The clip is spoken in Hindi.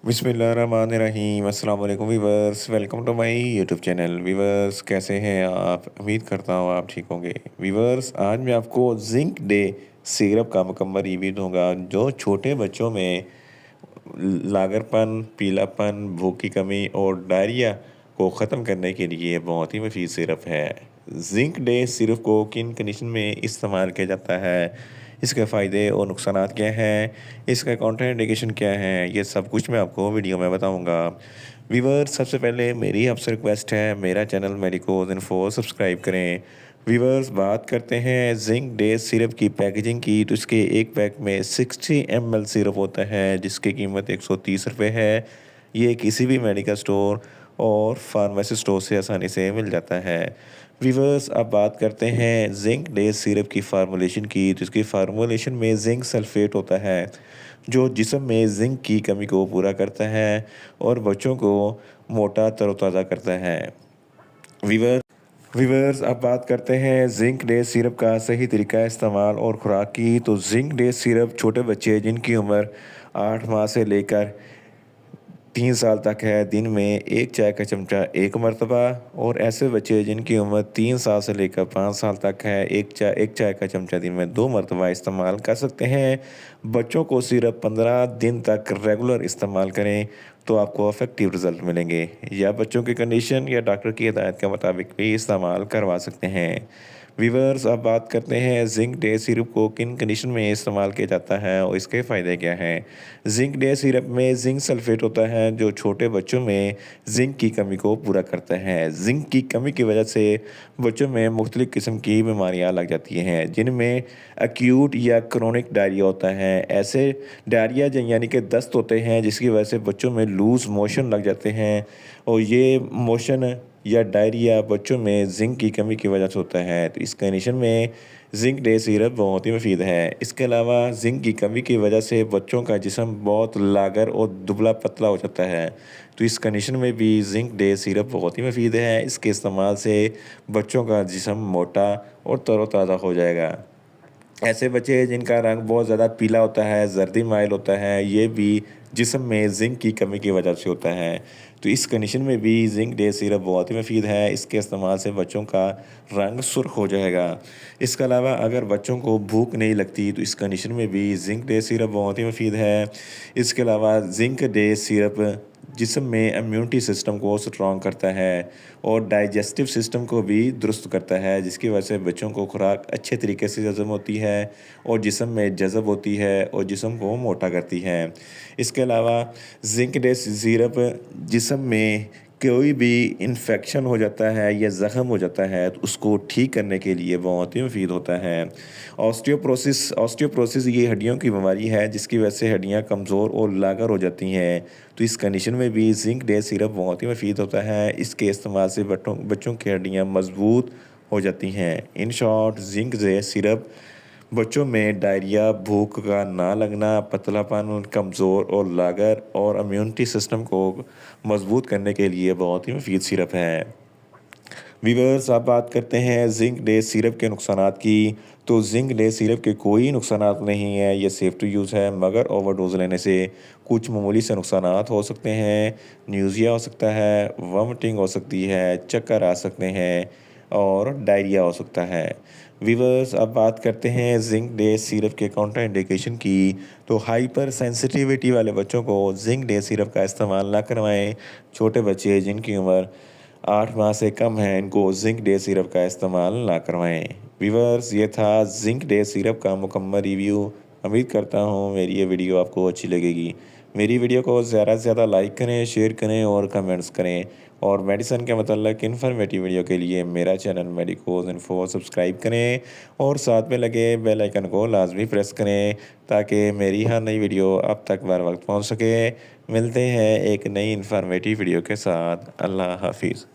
बिस्मिल्लाहिर्रहमानिर्रहीम अस्सलाम वालेकुम viewers, welcome to my YouTube channel. Viewers, कैसे हैं आप? उम्मीद करता हूँ आप ठीक होंगे। वीवर्स, आज मैं आपको जिंक डे सिरप का मुकम्मल रिव्यू दूंगा जो छोटे बच्चों में लागरपन, पीलापन, भूख की कमी और डायरिया को ख़त्म करने के लिए बहुत ही मुफीद सिरप है। जिंक डे सिरप को किन कंडीशन में इस्तेमाल किया जाता है, इसके फ़ायदे और नुकसानात क्या हैं, इसका कॉन्ट्राइंडिकेशन क्या है, ये सब कुछ मैं आपको वीडियो में बताऊंगा। व्यूअर्स, सबसे पहले मेरी आपसे रिक्वेस्ट है, मेरा चैनल मेडिकोज इन्फो सब्सक्राइब करें। व्यूअर्स, बात करते हैं जिंक डे सिरप की पैकेजिंग की, तो इसके एक पैक में 60 ml सिरप होता है जिसकी कीमत 130 रुपये है। ये किसी भी मेडिकल स्टोर और फार्मेसी स्टोर से आसानी से मिल जाता है। व्यूअर्स, अब बात करते हैं जिंक डे सिरप की फार्मूलेशन की, तो इसकी फार्मूलेशन में जिंक सल्फेट होता है जो जिस्म में जिंक की कमी को पूरा करता है और बच्चों को मोटा तरोताज़ा करता है। वीवर वीवर्स, अब बात करते हैं जिंक डे सिरप का सही तरीका इस्तेमाल और खुराक की, तो जिंक डे सिरप छोटे बच्चे जिनकी उम्र 8 माह से लेकर 3 साल तक है, दिन में एक चाय का चमचा एक मरतबा, और ऐसे बच्चे जिनकी उम्र 3 साल से लेकर 5 साल तक है, एक चाय का चमचा दिन में 2 मरतबा इस्तेमाल कर सकते हैं। बच्चों को सिर्फ 15 दिन तक रेगुलर इस्तेमाल करें तो आपको इफेक्टिव रिजल्ट मिलेंगे, या बच्चों की कंडीशन या डॉक्टर की हिदायत के मुताबिक भी इस्तेमाल करवा सकते हैं। वीवर्स, अब बात करते हैं जिंक डे सिरप को किन कंडीशन में इस्तेमाल किया जाता है और इसके फ़ायदे क्या हैं। जिंक डे सिरप में जिंक सल्फेट होता है जो छोटे बच्चों में जिंक की कमी को पूरा करता है। जिंक की कमी की वजह से बच्चों में मुख्तलिफ़ किस्म की बीमारियां लग जाती हैं जिनमें एक्यूट या क्रोनिक डायरिया होता है। ऐसे डायरिया यानी कि दस्त होते हैं जिसकी वजह से बच्चों में लूज़ मोशन लग जाते हैं, और ये मोशन या डायरिया बच्चों में जिंक की कमी की वजह से होता है। तो इस कंडीशन में जिंक डे सिरप बहुत ही मुफीद है। इसके अलावा जिंक की कमी की वजह से बच्चों का जिस्म बहुत लागर और दुबला पतला हो जाता है, तो इस कंडीशन में भी जिंक डे सिरप बहुत ही मुफीद है। इसके इस्तेमाल से बच्चों का जिस्म मोटा और तरोताज़ा हो जाएगा। ऐसे बच्चे जिनका रंग बहुत ज़्यादा पीला होता है, जर्दी माइल होता है, ये भी जिस्म में जिंक की कमी की वजह से होता है। तो इस कंडीशन में भी जिंक डे सिरप बहुत ही मुफीद है। इसके इस्तेमाल से बच्चों का रंग सुर्ख हो जाएगा। इसके अलावा अगर बच्चों को भूख नहीं लगती तो इस कंडीशन में भी जिंक डे सिरप बहुत ही मुफीद है। इसके अलावा जिंक डे सिरप जिस्म में इम्यूनिटी सिस्टम को स्ट्रॉन्ग करता है और डाइजेस्टिव सिस्टम को भी दुरुस्त करता है, जिसकी वजह से बच्चों को खुराक अच्छे तरीके से हज़म होती है और जिस्म में जज़ब होती है और जिस्म को मोटा करती है। इसके अलावा जिंक डे सिरप जिस्म में कोई भी इन्फेक्शन हो जाता है या ज़ख़म हो जाता है तो उसको ठीक करने के लिए बहुत ही मुफीद होता है। ऑस्टियोप्रोसिस ये हड्डियों की बीमारी है जिसकी वजह से हड्डियाँ कमज़ोर और लागर हो जाती हैं, तो इस कंडीशन में भी जिंक डे सिरप बहुत ही मुफीद होता है। इसके इस्तेमाल से बच्चों की हड्डियाँ मजबूत हो जाती हैं। In short, zinc day syrup बच्चों में डायरिया, भूख का ना लगना, पतलापन, कमज़ोर और लागर और इम्यूनिटी सिस्टम को मजबूत करने के लिए बहुत ही मुफीद सिरप है। वीवर्स, आप बात करते हैं जिंक डे सिरप के नुकसानात की, तो जिंक डे सिरप के कोई नुकसानात नहीं है, ये सेफ टू यूज़ है, मगर ओवरडोज लेने से कुछ मामूली से नुकसानात हो सकते हैं। न्यूज़िया हो सकता है, वॉमिटिंग हो सकती है, चक्कर आ सकते हैं और डायरिया हो सकता है। वीवर्स, अब बात करते हैं जिंक डे सिरप के कॉन्ट्राइंडिकेशन की, तो हाइपर सेंसिटिविटी वाले बच्चों को जिंक डे सिरप का इस्तेमाल ना करवाएं। छोटे बच्चे जिनकी उम्र 8 माह से कम है, इनको जिंक डे सिरप का इस्तेमाल ना करवाएं। वीवर्स, ये था जिंक डे सिरप का मुकम्मल रिव्यू। उम्मीद करता हूँ मेरी ये वीडियो आपको अच्छी लगेगी। मेरी वीडियो को ज़्यादा से ज़्यादा लाइक करें, शेयर करें और कमेंट्स करें, और मेडिसिन के मतलब इन्फॉर्मेटिव वीडियो के लिए मेरा चैनल मेडिकोज इन्फो सब्सक्राइब करें और साथ में लगे बेल आइकन को लाजमी प्रेस करें ताकि मेरी हर नई वीडियो आप तक बर वक्त पहुँच सके। मिलते हैं एक नई इन्फॉर्मेटिव वीडियो के साथ। अल्लाह हाफिज़।